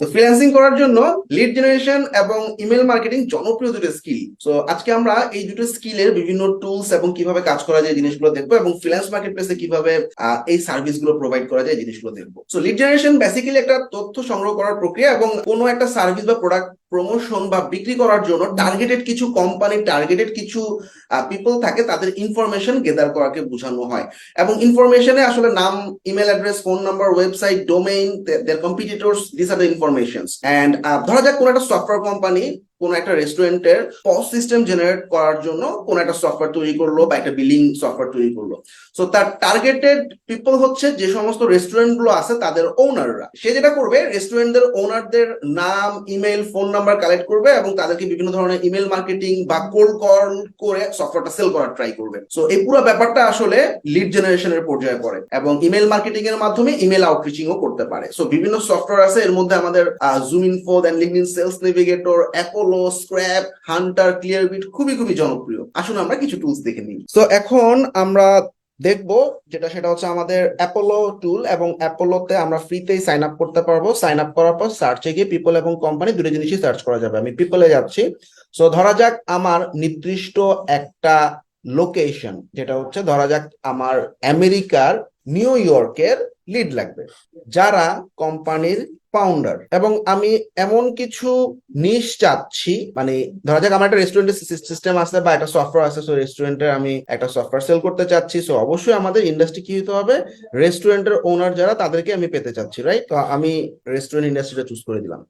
তো ফ্রিল্যান্সিং করার জন্য লিড জেনারেশন এবং ইমেল মার্কেটিং জনপ্রিয় দুটো স্কিল। তো আজকে আমরা এই দুটো স্কিলের বিভিন্ন টুলস এবং কিভাবে কাজ করা যায় জিনিসগুলো দেখবো, এবং ফ্রিল্যান্স মার্কেট প্লেসে কিভাবে এই সার্ভিস গুলো প্রোভাইড করা যায় জিনিসগুলো দেখবো। সো লিড জেনারেশন বেসিক্যালি একটা তথ্য সংগ্রহ করার প্রক্রিয়া, এবং কোনো একটা সার্ভিস বা প্রোডাক্ট প্রমোশন বা বিক্রি করার জন্য টার্গেটেড কিছু কোম্পানি, টার্গেটেড কিছু পিপল থাকে, তাদের ইনফরমেশন গেদার করাকে বোঝানো হয়। এবং ইনফরমেশনে আসলে নাম, email address, phone number, website, domain, their competitors, this are the informations. And ধরা যাক কোনো একটা সফটওয়্যার কোম্পানি কোন একটা রেস্টুরেন্টের পজ সিস্টেম জেনারেট করার জন্য কোন একটা সফটওয়্যার তৈরি করলো বা একটা বিলিং সফটওয়্যার তৈরি করলো। সো তার টার্গেটেড পিপল হচ্ছে যে সমস্ত রেস্টুরেন্ট গুলো আছে তাদের ওনাররা। সে যেটা করবে, রেস্টুরেন্টদের ওনারদের নাম, ইমেল, ফোন নাম্বার কালেক্ট করবে এবং তাদেরকে বিভিন্ন ধরনের ইমেল মার্কেটিং বা কোল্ড কল করে সফটওয়্যারটা সেল করার ট্রাই করবে। সো এই পুরো ব্যাপারটা আসলে লিড জেনারেশনের পর্যায়ে পড়ে, এবং ইমেল মার্কেটিং এর মাধ্যমে ইমেল আউটরিচিং ও করতে পারে। সো বিভিন্ন সফটওয়্যার আছে, এর মধ্যে আমাদের ZoomInfo, then LinkedIn Sales Navigator, Apollo, scrap, Hunter, Clearbit খুবই খুবই জনপ্রিয়। আসুন আমরা কিছু টুলস দেখে নিই। তো এখন আমরা দেখবো সেটা হচ্ছে আমাদের অ্যাপোলো টুল, এবং অ্যাপোলোতে আমরা ফ্রিতেই সাইন আপ করতে পারবো। সাইন আপ করার পর সার্চে গিয়ে পিপল এবং কোম্পানি দুটো জিনিসই সার্চ করা যাবে। আমি পিপলে যাচ্ছি। সো ধরা যাক আমার নির্দিষ্ট একটা লোকেশন, যেটা হচ্ছে ধরা যাক আমার আমেরিকার নিউ ইয়র্কের লিড লাগবে, যারা কোম্পানির ফাউন্ডার, এবং আমি এমন কিছু নিশ চাচ্ছি, মানে ধরা যাক আমার একটা রেস্টুরেন্টের সিস্টেম আছে বা একটা সফটওয়্যার আছে, সো রেস্টুরেন্টের আমি একটা সফটওয়্যার সেল করতে চাচ্ছি। সো অবশ্যই আমাদের ইন্ডাস্ট্রি কি হতে হবে, রেস্টুরেন্টের ওনার যারা তাদেরকে আমি পেতে চাচ্ছি, রাইট? তো আমি রেস্টুরেন্ট ইন্ডাস্ট্রিটা চুজ করে দিলাম।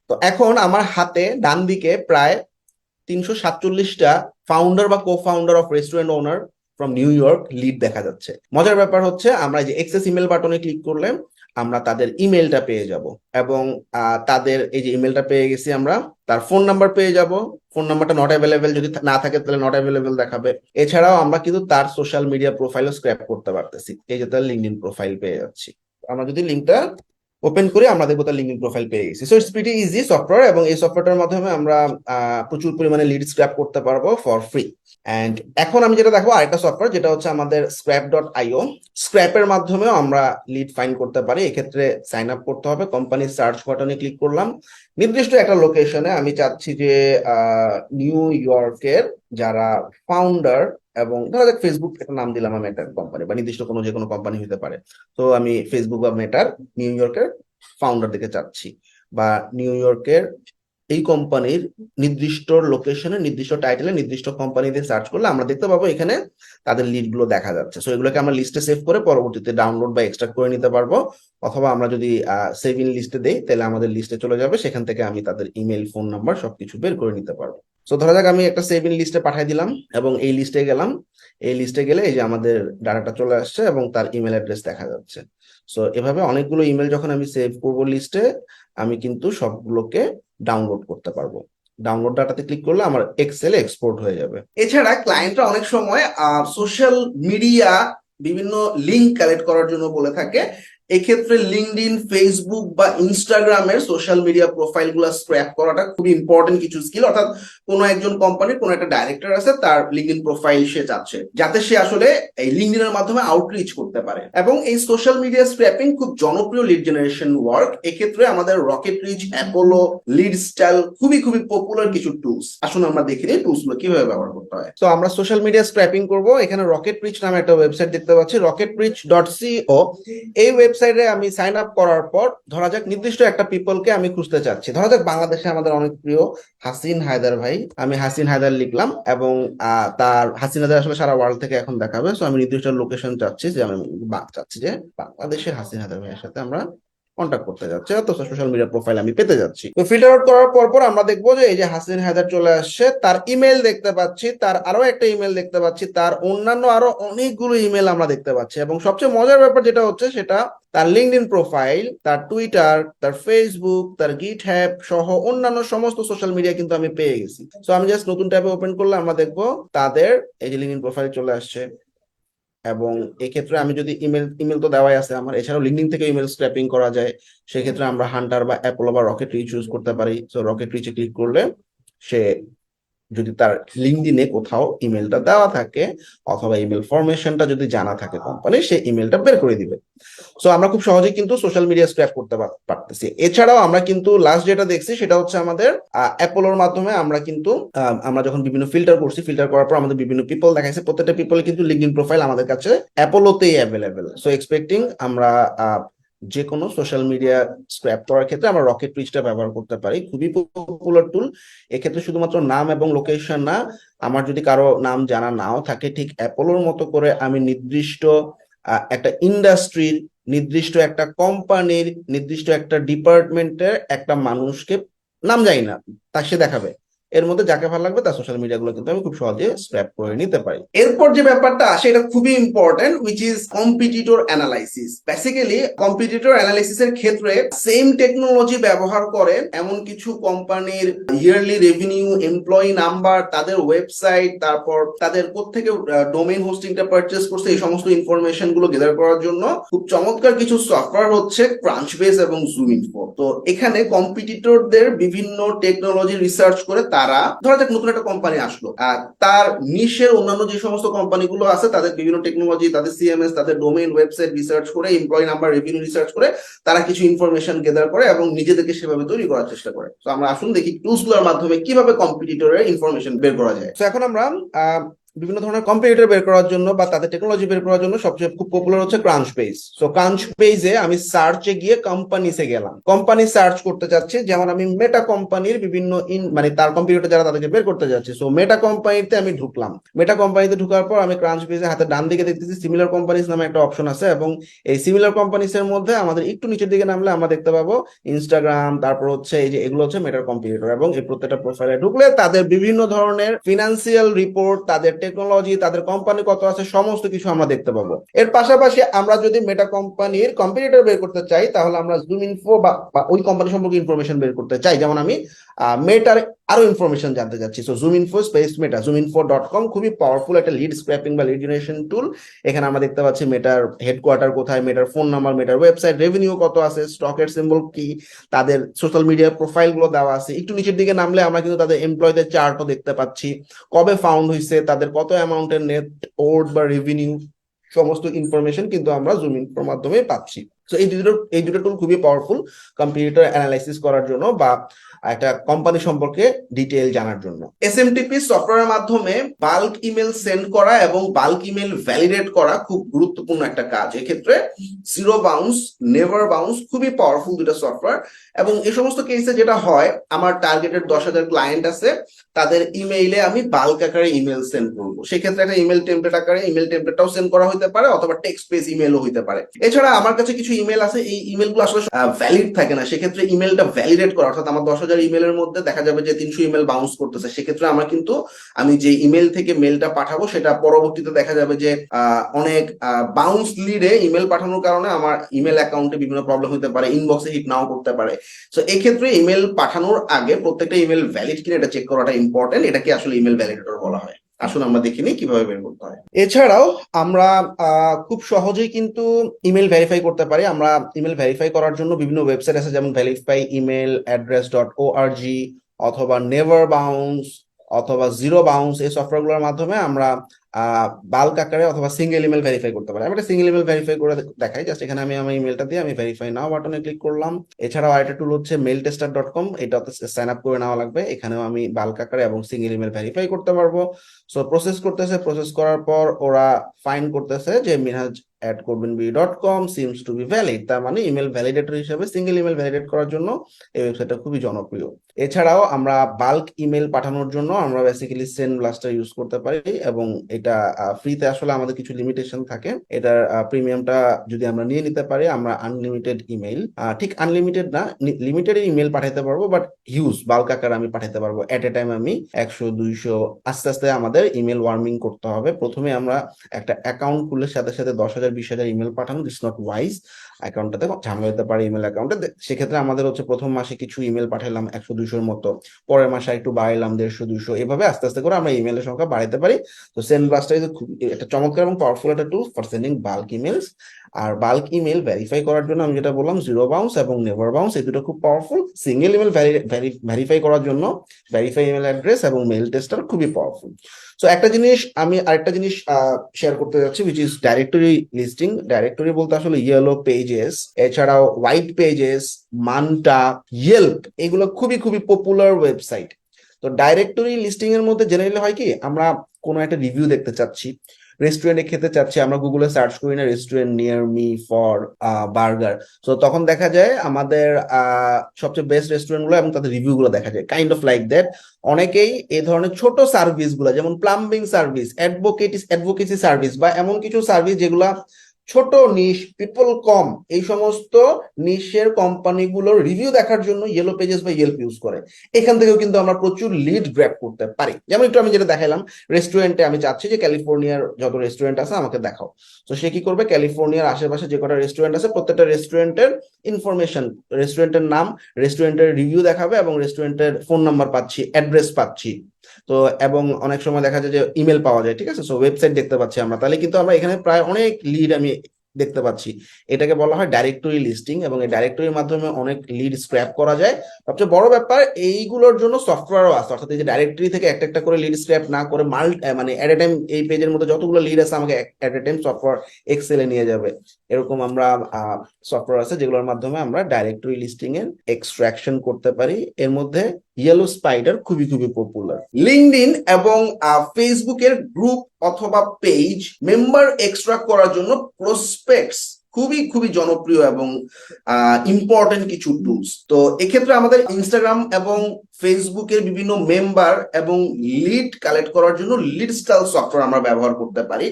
তো এখন আমার হাতে ডান দিকে প্রায় 347টা ফাউন্ডার বা কো founder of restaurant owner from new York lead দেখা যাচ্ছে। মজার ব্যাপার হচ্ছে আমরা যে এক্সেস ইমেল বাটনে ক্লিক করলে আমরা তাদের ইমেলটা পেয়ে যাব, এবং তাদের এই যে ইমেলটা পেয়ে গেছি আমরা, তার ফোন নাম্বার পেয়ে যাব। ফোন নাম্বারটা নট অ্যাভেলেবেল, যদি না থাকে তাহলে নট অ্যাভেলেবেল দেখাবে। এছাড়াও আমরা কিন্তু তার সোশ্যাল মিডিয়া প্রোফাইলও স্ক্র্যাপ করতে পারতেছি। এই যে তার লিঙ্কডইন প্রোফাইল পেয়ে যাচ্ছি। আমরা যদি লিঙ্কটা ওপেন করে আমরা দেখবো তার লিঙ্কডিন প্রোফাইল পেয়ে গেছি। So it's pretty easy software, এবং এই সফটওয়্যারটার মাধ্যমে আমরা প্রচুর পরিমাণে লিড স্ক্র্যাপ করতে পারবো ফর ফ্রি। এন্ড এখন আমি যেটা দেখবো আরেকটা সফটওয়্যার, যেটা হচ্ছে আমাদের scrap.io। স্ক্র্যাপের মাধ্যমেও আমরা লিড ফাইন্ড করতে পারি। এক্ষেত্রে সাইন আপ করতে হবে। কোম্পানির সার্চ বাটনে ক্লিক করলাম। নির্দিষ্ট একটা লোকেশনে আমি চাচ্ছি যে নিউ ইয়র্কের যারা ফাউন্ডার, এবং ধরা যাক ফেসবুক একটা নাম দিলাম আমি, একটা কোম্পানি বা নির্দিষ্ট কোনো যে কোনো কোম্পানি হতে পারে। তো আমি ফেসবুক বা মেটার নিউ ইয়র্কের ফাউন্ডার দিকে চাচ্ছি, বা নিউ ইয়র্কের এই কোম্পানির নির্দিষ্ট লোকেশনে, নির্দিষ্ট টাইটেলে, নির্দিষ্ট কোম্পানি দিয়ে সার্চ করলে আমরা দেখতে পাবো এখানে তাদের লিড গুলো দেখা যাচ্ছে। সো এগুলোকে আমরা লিস্টে সেভ করে পরবর্তীতে ডাউনলোড বা এক্সট্রাক্ট করে নিতে পারবো, অথবা আমরা যদি সেভ ইন লিস্টে দেই তাহলে আমাদের লিস্টে চলে যাবে, সেখান থেকে আমি তাদের ইমেল, ফোন নাম্বার সবকিছু বের করে নিতে পারবো। সো ধরা যাক আমি একটা সেভ ইন লিস্টে পাঠিয়ে দিলাম, এবং এই লিস্টে গেলাম। এই লিস্টে গেলে এই যে আমাদের ডাটাটা চলে আসছে এবং তার ইমেল অ্যাড্রেস দেখা যাচ্ছে। সো এভাবে অনেকগুলো ইমেল যখন আমি সেভ করবো লিস্টে, আমি কিন্তু সবগুলোকে ডাউনলোড করতে পারবো। ডাউনলোড ডাটাতে ক্লিক করলে আমার এক্সেলে এক্সপোর্ট হয়ে যাবে। এছাড়া ক্লায়েন্টরা অনেক সময় সোশ্যাল মিডিয়া বিভিন্ন লিঙ্ক কালেক্ট করার জন্য বলে থাকে। এক্ষেত্রে লিঙ্কডইন, ফেসবুক বা ইনস্টাগ্রামের সোশ্যাল মিডিয়া প্রোফাইল গুলা স্ক্র্যাপ করাটা খুবই ইম্পর্টেন্ট কিছু স্কিল। অর্থাৎ কোনো একজন কোম্পানির কোনো একটা ডাইরেক্টর আছে, তার লিঙ্কডইন প্রোফাইল সে চাচ্ছে যাতে সে আসলে এই লিঙ্কডইনের মাধ্যমে আউটরিচ করতে পারে। এবং এই সোশ্যাল মিডিয়া স্ক্র্যাপিং খুব জনপ্রিয় লিড জেনারেশন ওয়ার্ক। এক্ষেত্রে আমাদের RocketReach, Apollo, lead style খুবই খুবই পপুলার কিছু টুলস। আসুন আমরা দেখি এই টুলস গুলো কিভাবে ব্যবহার করতে হয়। তো আমরা সোশ্যাল মিডিয়া স্ক্র্যাপিং করব। এখানে রকেট রিচ নামে একটা ওয়েবসাইট দেখতে পাচ্ছি, rocketreach.co। এই ওয়েবসাইটে আমি সাইন আপ করার পর ধরা যাক নির্দিষ্ট একটা পিপলকে আমি খুঁজতে চাচ্ছি। ধরা যাক বাংলাদেশে আমাদের অনেক প্রিয় হাসিন হায়দার ভাই। আমি হাসিন হায়দার লিখলাম, এবং তার হাসিন হায়দার আসলে সারা ওয়ার্ল্ড থেকে এখন দেখাবে। সো আমি নির্দিষ্ট লোকেশন চাচ্ছি, যে আমি চাচ্ছি যে বাংলাদেশের হাসিন হায়দার ভাইয়ের সাথে আমরা কন্ট্যাক্ট করতে যাচ্ছে, অত সোশ্যাল মিডিয়া প্রোফাইল আমি পেতে যাচ্ছি। তো ফিল্টার আউট করার পর আমরা দেখবো যে এই যে হাসিন হায়দার চলে আসছে, তার ইমেল দেখতে পাচ্ছি, তার আরো একটা ইমেল দেখতে পাচ্ছি, তার অন্যান্য আরো অনেকগুলো ইমেল আমরা দেখতে পাচ্ছি। এবং সবচেয়ে মজার ব্যাপার যেটা হচ্ছে সেটা তার লিঙ্কডইন প্রোফাইল, তার টুইটার, তার ফেসবুক, তার গিটহ্যাব সহ অন্যান্য সমস্ত সোশ্যাল মিডিয়া কিন্তু আমি পেয়ে গেছি। তো আমি জাস্ট নতুন ট্যাবে ওপেন করলে আমরা দেখবো তাদের এই যে লিঙ্কডইন প্রোফাইল চলে আসছে। এবং এক্ষেত্রে আমি যদি ইমেল ইমেল তো দেওয়াই আছে আমার, এছাড়াও লিঙ্কডিন থেকে ইমেল স্ক্র্যাপিং করা যায়। সেক্ষেত্রে আমরা হান্টার বা অ্যাপোলো বা রকেট রিচ ইউজ করতে পারি। সো রকেট রিচে ক্লিক করলে সে যদি তার লিঙ্কডইনে কোথাও ইমেলটা দেওয়া থাকে অথবা ইমেল ফরমেশনটা যদি জানা থাকে কোম্পানির, সে ইমেলটা বের করে দিবে। সো আমরা খুব সহজেই কিন্তু সোশ্যাল মিডিয়া স্ক্র্যাপ করতে পারতেছি। এছাড়াও আমরা কিন্তু লাস্ট যেটা দেখছি সেটা হচ্ছে আমাদের অ্যাপোলোর মাধ্যমে আমরা কিন্তু আমরা যখন বিভিন্ন ফিল্টার করছি, ফিল্টার করার পর আমাদের বিভিন্ন পিপল দেখাইছে, প্রত্যেকটা পিপল কিন্তু লিঙ্কডইন প্রোফাইল আমাদের কাছে অ্যাপোলোতেই অ্যাভেলেবেল। সো এক্সপেক্টিং আমরা যে কোনো সোশ্যাল মিডিয়া স্ক্র্যাপ করার ক্ষেত্রে আমরা রকেট রিচটা ব্যবহার করতে পারি, খুবই পপুলার টুল। এক্ষেত্রে শুধুমাত্র নাম এবং লোকেশন না, আমার যদি কারো নাম জানা নাও থাকে, ঠিক অ্যাপোলোর মতো করে আমি নির্দিষ্ট একটা ইন্ডাস্ট্রির, নির্দিষ্ট একটা কোম্পানির, নির্দিষ্ট একটা ডিপার্টমেন্টের একটা মানুষকে, নাম জানি না, তা সে দেখাবে, এর মধ্যে যাকে ভালো লাগবে তার সোশ্যাল মিডিয়া গুলো কিন্তু আমি খুব সহজে স্ক্র্যাপ করে নিতে পারি। এরপর যে ব্যাপারটা আসে এটা খুবই important, which is competitor analysis. Basically competitor analysis এর ক্ষেত্রে সেম টেকনোলজি ব্যবহার করে এমন কিছু কোম্পানির ইয়ারলি রেভিনিউ, এমপ্লয়ি নাম্বার, তাদের ওয়েবসাইট, তারপর তাদের কোত্থেকে ডোমেইন হোস্টিংটা পারচেজ করছে, এই সমস্ত ইনফরমেশন গুলো গেদার করার জন্য খুব চমৎকার কিছু সফটওয়্যার হচ্ছে ক্রাঞ্চবেস এবং জুমইনফো। তো এখানে কম্পিটিটরদের বিভিন্ন টেকনোলজি রিসার্চ করে তারা, ধরা যাক নতুন একটা কোম্পানি আসলো, তার নিশের অন্যান্য যে সমস্ত কোম্পানিগুলো আছে তাদের বিভিন্ন টেকনোলজি, তাদের সিএমএস, তাদের ডোমেইন, ওয়েবসাইট রিসার্চ করে, এমপ্লয়ি নাম্বার, রেভিনিউ রিসার্চ করে তারা কিছু ইনফরমেশন গেদার করে এবং নিজেদেরকে সেভাবে তৈরি করার চেষ্টা করে। তো আমরা আসুন দেখি টুলস গুলোর মাধ্যমে কিভাবে কম্পিটিটরের ইনফরমেশন বের করা যায়। তো এখন আমরা বিভিন্ন ধরনের কম্পিটিটর বের করার জন্য বা তাদের টেকনোলজি বের করার জন্য সবচেয়ে খুব পপুলার হচ্ছে ক্রাঞ্চবেস। সো ক্রাঞ্চবেসে আমি সার্চে গিয়ে কোম্পানিসে গেলাম, কোম্পানি সার্চ করতে যাচ্ছি, যেমন আমি মেটা কোম্পানির বিভিন্ন মানে তার কম্পিটিটর যারা তাদেরকে বের করতে যাচ্ছি। সো মেটা কোম্পানিতে আমি ঢুকলাম, মেটা কোম্পানিতে ঢুকার পর আমি ক্রাঞ্চবেসে হাতে ডান দিকে দেখতেছি সিমিলার কোম্পানিস নামে একটা অপশন আছে, এবং এই সিমিলার কোম্পানিস এর মধ্যে আমাদের একটু নিচের দিকে নামলে আমরা দেখতে পাবো ইনস্টাগ্রাম, তারপর হচ্ছে এই যে এগুলো হচ্ছে মেটার কম্পিটিটর, এবং এই প্রত্যেকটা প্রোফাইলে ঢুকলে তাদের বিভিন্ন ধরনের ফিনান্সিয়াল রিপোর্ট, তাদের টেকনোলজি, তাদের কোম্পানি কত আছে, সমস্ত কিছু আমরা দেখতে পাবো। এর পাশাপাশি আমরা যদি মেটা কোম্পানির কম্পিটিটর বের করতে চাই তাহলে আমরা জুমইনফো বা ওই কোম্পানি সম্পর্কে ইনফরমেশন বের করতে চাই, যেমন আমি মেটার আরো ইনফরমেশন জানতে চাচ্ছি। সো জুমইনফো স্পেস মেটা, জুমইনফো.com খুবই পাওয়ারফুল একটা লিড স্ক্র্যাপিং বা লিড জেনারেশন টুল। এখানে আমরা দেখতে পাচ্ছি মেটার হেডকোয়ার্টার কোথায়, মেটার ফোন নাম্বার, মেটার ওয়েবসাইট, রেভিনিউ কত আছে, স্টকের সিম্বল কি, তাদের সোশ্যাল মিডিয়া প্রোফাইল গুলো দেওয়া আছে। একটু নিচের দিকে নামলে আমরা কিন্তু তাদের এমপ্লয়ীদের চার্টও দেখতে পাচ্ছি, কবে ফাউন্ড হয়েছে, তাদের কত অ্যামাউন্টের নেট ওর্ড বা রেভিনিউ, সমস্ত ইনফরমেশন কিন্তু আমরা জুমইনফোর মাধ্যমে পাচ্ছি। তো এই দুটো টুল খুবই পাওয়ারফুল কম্পিউটার অ্যানালাইসিস করার জন্য বা একটা কোম্পানি সম্পর্কে ডিটেইল জানার জন্য। এসএমটিপি সফটওয়্যারের মাধ্যমে বাল্ক ইমেল সেন্ড করা এবং বাল্ক ইমেল ভ্যালিডেট করা খুব গুরুত্বপূর্ণ একটা কাজ। এক্ষেত্রে জিরো বাউন্স, নেভার বাউন্স খুবই পাওয়ারফুল দুটো সফটওয়্যার। এবং এই সমস্ত কেসে যেটা হয়, আমার টার্গেটেড 10,000 ক্লায়েন্ট আছে, তাদের ইমেইলে আমি বাল্ক আকারে ইমেল সেন্ড করবো, সেক্ষেত্রে একটা ইমেল টেমপ্লেট আকারে ইমেল টেমপ্লেটটাও সেন্ড করা হতে পারে, অথবা টেক্সট বেস ইমেলও হতে পারে। এছাড়া আমার কাছে কিছু ইমেল আছে, এই ইমেলগুলো আসলে ভ্যালিড থাকে না, সেক্ষেত্রে ইমেলটা ভ্যালিডেট করা, অর্থাৎ আমার 10,000 ইমেলের মধ্যে দেখা যাবে যে 300 ইমেল বাউন্স করতেছে, সেক্ষেত্রে আমার কিন্তু আমি যে ইমেল থেকে মেলটা পাঠাবো সেটা পরবর্তীতে দেখা যাবে যে অনেক বাউন্স লিডে ইমেল পাঠানোর কারণে আমার ইমেল অ্যাকাউন্টে বিভিন্ন প্রবলেম হতে পারে, ইনবক্সে হিট নাও করতে পারে। সো এই ক্ষেত্রে ইমেল পাঠানোর আগে প্রত্যেকটা ইমেল ভ্যালিড কিনা এটা চেক করাটা ইম্পর্টেন্ট। এটাকে আসলে ইমেল ভ্যালিডেটর বলা হয়। আসুন আমরা দেখে নিই কিভাবে বের করতে হয়। এছাড়াও আমরা খুব সহজেই কিন্তু ইমেল ভেরিফাই করতে পারি। আমরা ইমেল ভেরিফাই করার জন্য বিভিন্ন ওয়েবসাইট আছে, যেমন ভেরিফাই ইমেল অ্যাড্রেস.org অথবা নেভার বাউন্স অথবা জিরো বাউন্স, এই সফটওয়্যারগুলোর মাধ্যমে আমরা বাল্ক আকারে অথবা সিঙ্গেল ইমেল ভেরিফাই করতে পারি। আমি একটা সিঙ্গেল ইমেল ভেরিফাই করে দেখাই। জাস্ট এখানে আমি আমার ইমেলটা দিয়ে আমি ভেরিফাই নাও বাটনে ক্লিক করলাম। এছাড়াও আরেকটা টুল হচ্ছে mailtester.com, এটাতে সাইন আপ করে নেওয়া লাগবে। এখানেও আমি বাল্ক আকারে এবং সিঙ্গেল ইমেল ভেরিফাই করতে পারবো। সো প্রসেস করতেছে, প্রসেস করার পর ওরা ফাইন্ড করতেছে যে minhaj@corbinb.com seems to be valid, তার মানে ইমেল ভ্যালিডেটর হিসেবে সিঙ্গেল ইমেল ভ্যালিডেট করার জন্য এই ওয়েবসাইটটা খুবই জনপ্রিয়। এছাড়াও আমরা বাল্ক ইমেল পাঠানোর জন্য আমরা বেসিক্যালি সেন্ড ব্লাস্টার ইউজ করতে পারি, এবং এটা ফ্রিতে আসলে আমাদের কিছু লিমিটেশন থাকে। এটার প্রিমিয়ামটা যদি আমরা নিয়ে নিতে পারি, আমরা আনলিমিটেড ইমেল, ঠিক আনলিমিটেড না, লিমিটেড ইমেল পাঠাতে পারবো, বাট হিউজ বাল্ক আকারে আমি পাঠাতে পারবো। এট এ টাইম আমি 100-200, আস্তে আস্তে আমাদের ইমেল ওয়ার্মিং করতে হবে। প্রথমে আমরা একটা অ্যাকাউন্ট খুলে সাথে সাথে 10,000-20,000 ইমেল পাঠানো, দিস নট ওয়াইজ। অ্যাকাউন্টটাতে ঝামেলা হতে পারে ইমেল অ্যাকাউন্টে, সেক্ষেত্রে আমাদের হচ্ছে প্রথম মাসে কিছু ইমেল পাঠালাম 100-200-র মতো, পরের মাসে একটু বাড়াইলাম 150-200, এভাবে আস্তে আস্তে করে আমরা ইমেলের সংখ্যা বাড়াতে পারি। তো সেন্ড ব্লাস্টার ইজ একটা চমৎকার এবং পাওয়ারফুল একটা tool for sending bulk emails. আর বাল্ক ইমেল ভেরিফাই করার জন্য আমি যেটা বললাম জিরো বাউন্স এবং নেভার বাউন্স, এই দুটো খুব পাওয়ারফুল। সিঙ্গেল ইমেল ভেরিফাই করার জন্য ভেরিফাই ইমেল অ্যাড্রেস এবং মেল টেস্টার খুবই পাওয়ারফুল। সো আমি আরেকটা জিনিস শেয়ার করতে যাচ্ছি, which is directory listing. Directory বলতে আসলে ইয়েলো পেজেস, এছাড়াও হোয়াইট পেজেস, মান্টা, ইয়েল্প, এগুলো খুবই খুবই পপুলার ওয়েবসাইট। তো ডাইরেক্টরি লিস্টিং এর মধ্যে জেনারেলি হয় কি, আমরা কোনো একটা রিভিউ দেখতে চাচ্ছি, রেস্টুরেন্টে খেতে চাচ্ছি, আমরা গুগলে সার্চ করি না restaurant near me for burger. তো তখন দেখা যায় আমাদের সবচেয়ে বেস্ট রেস্টুরেন্ট গুলো এবং তাদের রিভিউ গুলো দেখা যায়, কাইন্ড অফ লাইক দ্যাট। অনেকেই এই ধরনের ছোট সার্ভিস গুলো, যেমন প্লাম্বিং সার্ভিস, অ্যাডভোকেসি সার্ভিস, বা এমন কিছু সার্ভিস যেগুলা ছোট নিশ, পিপল কম, এই সমস্ত নিশের কোম্পানিগুলোর রিভিউ দেখার জন্য ইয়েলো পেজেস বা ইয়েল্প ইউজ করে। এখান থেকেও কিন্তু আমরা প্রচুর লিড গ্র্যাব করতে পারি। যেমন একটু আমি যেটা দেখালাম, রেস্টুরেন্টে আমি চাচ্ছি যে ক্যালিফোর্নিয়ার যত রেস্টুরেন্ট আছে আমাকে দেখাও। তো সে কি করবে, ক্যালিফোর্নিয়ার আশেপাশে যে কটা রেস্টুরেন্ট আছে প্রত্যেকটা রেস্টুরেন্টের ইনফরমেশন, রেস্টুরেন্টের নাম, রেস্টুরেন্টের রিভিউ দেখাবে এবং রেস্টুরেন্টের ফোন নাম্বার পাচ্ছি, অ্যাড্রেস পাচ্ছি। তো এবং অনেক সময় দেখা যায় যে ইমেল পাওয়া যায়, ঠিক আছে, সো ওয়েবসাইট দেখতে পাচ্ছি আমরা, তাহলে কিন্তু আমরা এখানে প্রায় অনেক লিড আমি দেখতে পাচ্ছি। এটাকে বলা হয় ডাইরেক্টরি লিস্টিং, এবং এই ডাইরেক্টরির মাধ্যমে অনেক লিড স্ক্র্যাপ করা যায়। সবচেয়ে বড় ব্যাপার, এইগুলোর জন্য সফটওয়্যারও আছে, অর্থাৎ এই যে ডাইরেক্টরি থেকে একটা একটা করে লিড স্ক্র্যাপ না করে মানে এট এ টাইম এই পেজের মধ্যে যতগুলো লিড আছে আমাকে এট এ টাইম সফটওয়্যার এক্সেলে নিয়ে যাবে। এরকম আমরা সফটওয়্যার আছে যেগুলোর মাধ্যমে আমরা ডাইরেক্টরি লিস্টিং এর এক্সট্রাকশন করতে পারি। এর মধ্যে ইয়েলো স্পাইডার খুবই খুবই পপুলার। লিঙ্কডইন এবং ফেসবুকের গ্রুপ অথবা পেজ মেম্বার এক্সট্রাক্ট করার জন্য প্রসপেক্টস খুবই খুবই জনপ্রিয় এবং ইম্পর্টেন্ট কিছু টুলস। তো এক্ষেত্রে আমাদের ইনস্টাগ্রাম এবং ফেসবুকের বিভিন্ন মেম্বার এবং লিড কালেক্ট করার জন্য লিড স্টাইল সফটওয়্যার আমরা ব্যবহার করতে পারি।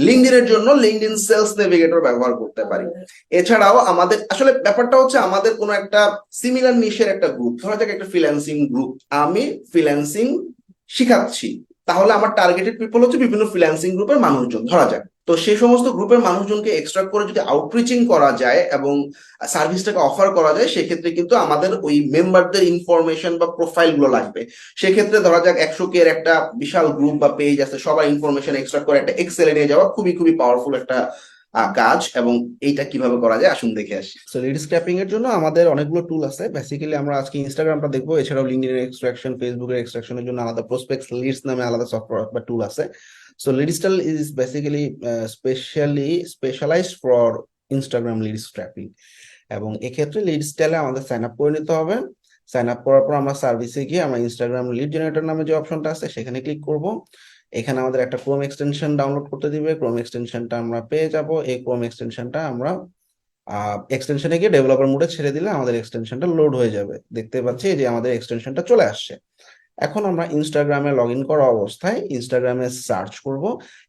লিঙ্কডইনের জন্য লিঙ্কডইন সেলস নেভিগেটর ব্যবহার করতে পারি। এছাড়াও আমাদের আসলে ব্যাপারটা হচ্ছে, আমাদের কোনো একটা সিমিলার নিশের একটা গ্রুপ, ধরা যাক একটা ফ্রিল্যান্সিং গ্রুপ, আমি ফ্রিল্যান্সিং শিখাচ্ছি, তাহলে আমার টার্গেটেড পিপল হচ্ছে বিভিন্ন ফ্রিল্যান্সিং গ্রুপের মানুষজন ধরা যাক। তো সেই সমস্ত গ্রুপের মানুষজনকে এক্সট্রাক্ট করে যদি আউটরিচিং করা যায় এবং সার্ভিসটাকে অফার করা যায়, সেক্ষেত্রে কিন্তু আমাদের ওই মেম্বারদের ইনফরমেশন বা প্রোফাইল গুলো লাগবে। সেক্ষেত্রে ধরা যাক 100K এর একটা বিশাল গ্রুপ বা পেজ আছে, সবার ইনফরমেশন এক্সট্রাক্ট করে একটা এক্সেলে নিয়ে যাওয়া খুবই খুবই পাওয়ারফুল একটা কাজ। এবং এইটা কিভাবে করা যায় আসুন দেখে আসি। সো লিড স্ক্র্যাপিং এর জন্য আমাদের অনেকগুলো টুল আছে। বেসিক্যালি আমরা আজকে ইনস্টাগ্রামটা দেখবো, এছাড়াও লিঙ্কডইনের এক্সট্রাকশন, ফেসবুকের এক্সট্রাকশনের জন্য আলাদা প্রসপেক্টস লিডস নামে আলাদা সফটওয়্যার বা টুল আছে। So lead style is basically specialized for Instagram lead scraping. এবং এক্ষেত্রে লিড স্টাইলে আমাদের সাইন আপ করে নিতে হবে। সাইন আপ করার পর আমরা সার্ভিসে গিয়ে আমরা ইনস্টাগ্রাম লিড জেনারেটর নামে যে অপশনটা আছে সেখানে ক্লিক করব। এখানে আমাদের একটা ক্রোম এক্সটেনশন ডাউনলোড করতে দিবে, ক্রোম এক্সটেনশনটা আমরা পেয়ে যাব। এই ক্রোম এক্সটেনশনটা আমরা এক্সটেনশনে গিয়ে ডেভেলপার মোডে ছেড়ে দিলে আমাদের এক্সটেনশনটা লোড হয়ে যাবে। দেখতে পাচ্ছি যে আমাদের এক্সটেনশনটা চলে আসছে। এখন আমরা ইনস্টাগ্রামে লগ ইন করা অবস্থায় ইনস্টাগ্রামে সার্চ করব,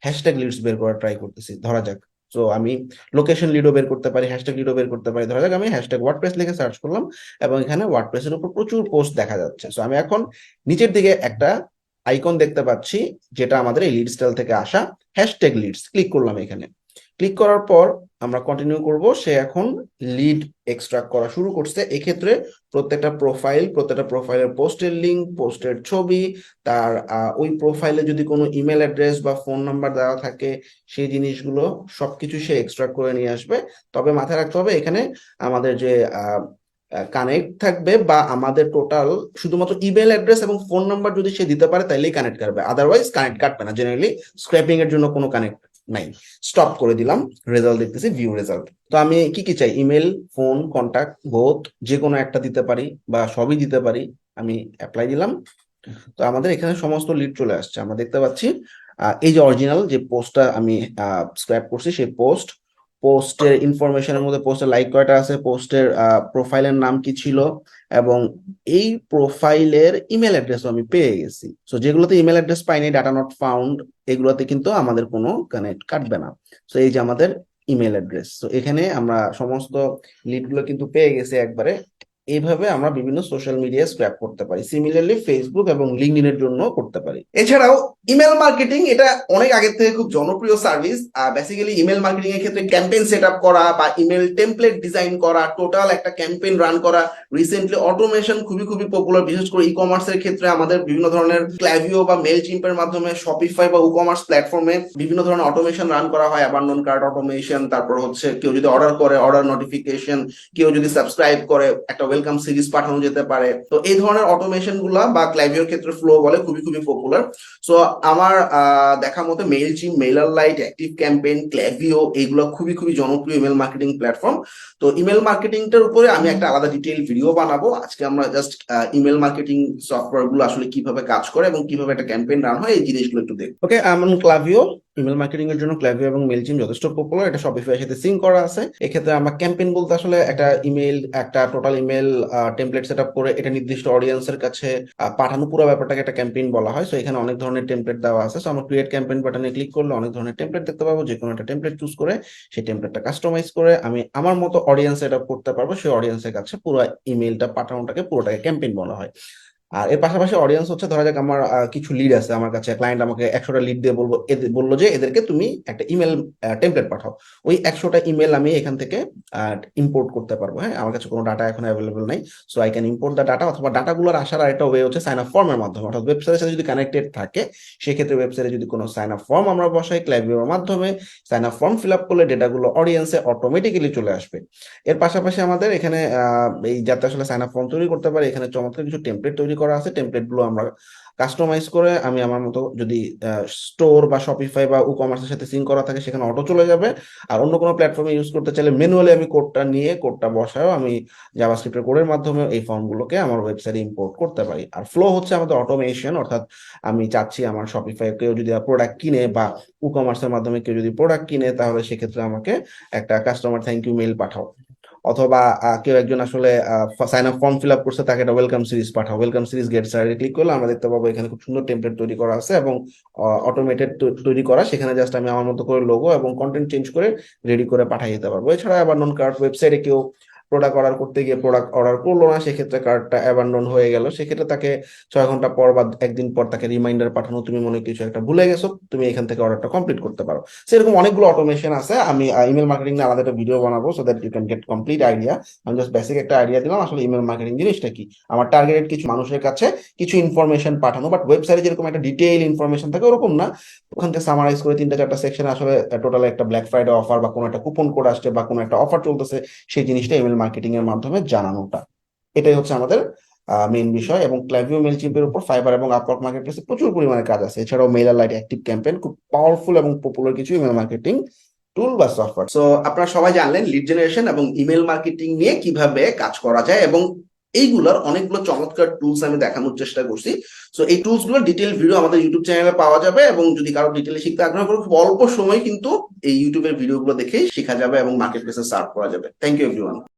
হ্যাশট্যাগ লিডস বের করার ট্রাই করতেছি ধরা যাক। তো আমি লোকেশন লিডও বের করতে পারি, হ্যাশট্যাগ লিডও বের করতে পারি। ধরা যাক আমি হ্যাশট্যাগ ওয়ার্ডপ্রেস লিখে সার্চ করলাম এবং এখানে ওয়ার্ডপ্রেসের উপর প্রচুর পোস্ট দেখা যাচ্ছে। সো আমি এখন নিচের দিকে একটা আইকন দেখতে পাচ্ছি যেটা আমাদের এই লিড স্টাইল থেকে আসা, হ্যাশট্যাগ লিডস। ক্লিক করলাম এখানে। ক্লিক করার পর আমরা কন্টিনিউ করব। সে এখন লিড এক্সট্রাক্ট করা শুরু করছে। এক্ষেত্রে প্রত্যেকটা প্রোফাইলের পোস্টের লিঙ্ক, পোস্টের ছবি, তার ওই প্রোফাইলে যদি কোনো ইমেল অ্যাড্রেস বা ফোন নাম্বার দেওয়া থাকে সেই জিনিসগুলো সবকিছু সে এক্সট্রাক্ট করে নিয়ে আসবে। তবে মাথায় রাখতে হবে এখানে আমাদের যে কানেক্ট থাকবে বা আমাদের টোটাল শুধুমাত্র ইমেল অ্যাড্রেস এবং ফোন নাম্বার যদি সে দিতে পারে তাইলেই কানেক্ট কাটবে, আদারওয়াইজ কানেক্ট কাটবে না। জেনারেলি স্ক্র্যাপিং এর জন্য কোনো কানেক্ট নাই। স্টপ করে দিলাম, রেজাল্ট দেখতেছি, ভিউ রেজাল্ট। তো আমি কি কি চাই, ইমেল, ফোন, কন্টাক্ট, বোথ, যে কোনো একটা দিতে পারি বা সবই দিতে পারি। আমি অ্যাপ্লাই দিলাম। তো আমাদের এখানে সমস্ত লিড চলে আসছে। আমরা দেখতে পাচ্ছি এই যে অরিজিনাল যে পোস্টটা আমি স্ক্র্যাপ করছি সেই পোস্টের ইনফরমেশনের মধ্যে পোস্টের লাইক কয়টা আছে, পোস্টের প্রোফাইলের নাম কি ছিল, এবং এই প্রোফাইলের ইমেল অ্যাড্রেসও আমি পেয়ে গেছি। সো যেগুলোতে ইমেল অ্যাড্রেস পাইনি, ডাটা নট ফাউন্ড, এগুলোতে কিন্তু আমাদের কোনো কানেক্ট কাটবে না। সো এই যে আমাদের ইমেল অ্যাড্রেস। তো এখানে আমরা সমস্ত লিডগুলো কিন্তু পেয়ে গেছি একবারে। এইভাবে আমরা বিভিন্ন সোশ্যাল মিডিয়া স্ক্র্যাপ করতে পারি। সিমিলারলি ফেসবুক এবং লিঙ্কডইনের জন্য করতে পারি। এছাড়াও ইমেল মার্কেটিং, এটা অনেক আগের থেকে খুব জনপ্রিয় সার্ভিস। বেসিক্যালি ইমেল মার্কেটিং এর ক্ষেত্রে ক্যাম্পেইন সেট আপ করা বা ইমেল টেমপ্লেট ডিজাইন করা, টোটাল একটা ক্যাম্পেইন রান করা। রিসেন্টলি অটোমেশন খুবই খুবই পপুলার, বিশেষ করে ই কমার্সের ক্ষেত্রে আমাদের বিভিন্ন ধরনের ক্ল্যাভিও বা মেল চিম্পের মাধ্যমে শপিফাই বা ই কমার্স প্ল্যাটফর্মে বিভিন্ন ধরনের অটোমেশন রান করা হয়। অ্যাবান্ডন কার্ট অটোমেশন, তারপর হচ্ছে কেউ যদি অর্ডার করে অর্ডার নোটিফিকেশন, কেউ যদি সাবস্ক্রাইব করে একটা ওয়েলকাম সিরিজ পাঠানো যেতে পারে। তো এই ধরনের অটোমেশন গুলা বা ক্ল্যাভিওর ক্ষেত্রে ফ্লো বলে খুবই খুবই পপুলার। সো আমার দেখা মতে মেইল চিম, মেইলার লাইট, অ্যাক্টিভ ক্যাম্পেইন, ক্ল্যাভিও এইগুলো খুবই খুবই জনপ্রিয় ইমেল মার্কেটিং প্ল্যাটফর্ম। তো ইমেল মার্কেটিংটার উপরে আমি একটা আলাদা ডিটেইল ভিডিও বানাবো। আজকে আমরা জাস্ট ইমেল মার্কেটিং সফটওয়্যার গুলো আসলে কিভাবে কাজ করে এবং কিভাবে একটা ক্যাম্পেইন রান হয় এই জিনিসগুলো একটু দেখবো। ওকে, ক্লাভিও ইমেল মার্কেটিং এর জন্য ক্ল্যাভিও এবং মেইলচিম যথেষ্ট পপুলার। এটা শপিফাই সাথে সিঙ্ক করা আছে। এক্ষেত্রে আমরা ক্যাম্পেইন বলতে আসলে একটা ইমেল, একটা total email template set up করে এটা নির্দিষ্ট অডিয়েন্সের কাছে পাঠানো, পুরো ব্যাপারটাকে একটা ক্যাম্পেইন বলা হয়। সো এখানে অনেক ধরনের টেমপ্লেট দেওয়া আছে। সো আমরা ক্রিয়েট ক্যাম্পেইন বাটনে ক্লিক করলে অনেক ধরনের টেমপ্লেট দেখতে পাবো। যে কোনো একটা টেমপ্লেট চুজ করে সেই টেমপ্লেটটা কাস্টমাইজ করে আমি আমার মতো অডিয়েন্স সেট আপ করতে পারবো। সেই অডিয়েন্সের কাছে পুরো ইমেলটা পাঠানোটাকে পুরোটাকে ক্যাম্পেইন বলা হয়। আর এর পাশাপাশি অডিয়েন্স হচ্ছে, ধরা যাক আমার কিছু লিড আছে আমার কাছে, ক্লায়েন্ট আমাকে 100টা লিড দিয়ে বললো যে এদেরকে তুমি একটা ইমেল টেমপ্লেট পাঠাও। ওই 100টা ইমেল আমি এখান থেকে ইম্পোর্ট করতে পারবো। হ্যাঁ, আমার কাছে কোনো ডাটা এখন অ্যাভেলেবল নাই। So I can import the data, অথবা ডাটাগুলোর আসার আরেকটা ওয়ে হচ্ছে সাইন আপ ফর্মের মাধ্যমে। অর্থাৎ ওয়েবসাইটের সাথে যদি কানেক্টেড থাকে, সেক্ষেত্রে ওয়েবসাইটে যদি কোনো সাইন আপ ফর্ম আমরা বসাই ক্ল্যাভিওর মাধ্যমে, sign up form fill up করলে ডেটাগুলো অডিয়েন্সে অটোমেটিক্যালি চলে আসবে। এর পাশাপাশি আমাদের এখানে এই যাতে আসলে সাইন আপ ফর্ম তৈরি করতে পারি, এখানে চমৎকার কিছু টেমপ্লেট তৈরি করা আছে। টেমপ্লেট গুলো আমরা কাস্টমাইজ করে আমি আমার মতো, যদি স্টোর বা শপিফাই বা ই কমার্সের সাথে সিঙ্ক করা থাকে সেখানে অটো চলে যাবে। আর অন্য কোনো প্ল্যাটফর্মে ইউজ করতে চাইলে ম্যানুয়ালি আমি কোডটা নিয়ে কোডটা বসায়ও আমি জাভাস্ক্রিপ্টের কোডের মাধ্যমে এই ফর্মগুলোকে আমার ওয়েবসাইটে ইম্পোর্ট করতে পারি। আর ফ্লো হচ্ছে আমাদের অটোমেশন, অর্থাৎ আমি চাচ্ছি আমার শপিফাই কেউ যদি প্রোডাক্ট কিনে বা ই কমার্সের মাধ্যমে কেউ যদি প্রোডাক্ট কিনে, তাহলে সেক্ষেত্রে আমাকে একটা কাস্টমার থ্যাংক ইউ মেইল পাঠাও। অথবা কেউ একজন আসলে sign up form fill up করছে, তাকে একটা ওয়েলকাম সিরিজ পাঠাও। Welcome series get started click করলে আমরা দেখতে পাবো এখানে খুব সুন্দর টেমপ্লেট তৈরি করা আছে এবং অটোমেটেড তৈরি করা। সেখানে জাস্ট আমি আমার মতো করে লোগো এবং কন্টেন্ট চেঞ্জ করে রেডি করে পাঠিয়ে দিতে পারবো। এছাড়া অ্যাবান্ডন কার্ট, ওয়েবসাইটে কেউ প্রোডাক্ট অর্ডার করতে গিয়ে প্রোডাক্ট অর্ডার করলো না, সেক্ষেত্রে কার্ডটা অ্যাবান্ডন হয়ে গেল। সেক্ষেত্রে তাকে 6 ঘন্টা পর বা একদিন পর তাকে রিমাইন্ডার পাঠানো, তুমি মনে কিছু একটা ভুলে গেছো, তুমি এখান থেকে অর্ডারটা কমপ্লিট করতে পারো। সেরকম অনেকগুলো অটোমেশন আছে। আমি ইমেল মার্কেটিং নিয়ে আলাদা একটা ভিডিও বানাবো, so that you can get complete idea. আমি জাস্ট বেসিক একটা আইডিয়া দিলাম আসলে ইমেল মার্কেটিং জিনিসটা কি। আমার টার্গেটেড কিছু মানুষের কাছে কিছু ইনফরমেশন পাঠানো, বাট ওয়েবসাইটে যেরকম একটা ডিটেইল ইনফরমেশন থাকে ওরকম না। ওখান থেকে সামারাইজ করে 3টা 4টা সেকশনে আসলে টোটাল একটা ব্ল্যাক ফ্রাইডে অফার বা কোনো একটা কুপন কোড আসছে বা কোনো একটা অফার চলতেছে, সেই জিনিসটা ইমেল মার্কেটিং এর মাধ্যমে জানানোটা, এটাই হচ্ছে আমাদের মেইন বিষয়। এবং ক্ল্যাভিও মেইলচিম্পের উপর ফাইবার এবং আপওয়ার্ক মার্কেটপ্লেসে প্রচুর পরিমাণে কাজ আছে। এছাড়াও মেইলার লাইট, অ্যাক্টিভ ক্যাম্পেইন খুব পাওয়ারফুল এবং পপুলার কিছু ইমেল মার্কেটিং টুল বা সফটওয়্যার। সো আপনারা সবাই জানলেন লিড জেনারেশন এবং ইমেল মার্কেটিং নিয়ে কিভাবে কাজ করা যায়, এবং এইগুলোর অনেকগুলো চমৎকার টুলস আমি দেখানোর চেষ্টা করছি। সো এই টুলস গুলোর ডিটেল ভিডিও আমাদের ইউটিউব চ্যানেলে পাওয়া যাবে, এবং যদি কারো ডিটেলে শিখতে আগ্রহ করে খুব অল্প সময় কিন্তু এই ইউটিউবের ভিডিওগুলো দেখেই শেখা যাবে এবং মার্কেট প্লেসে সার্ভ করা যাবে। Thank you everyone.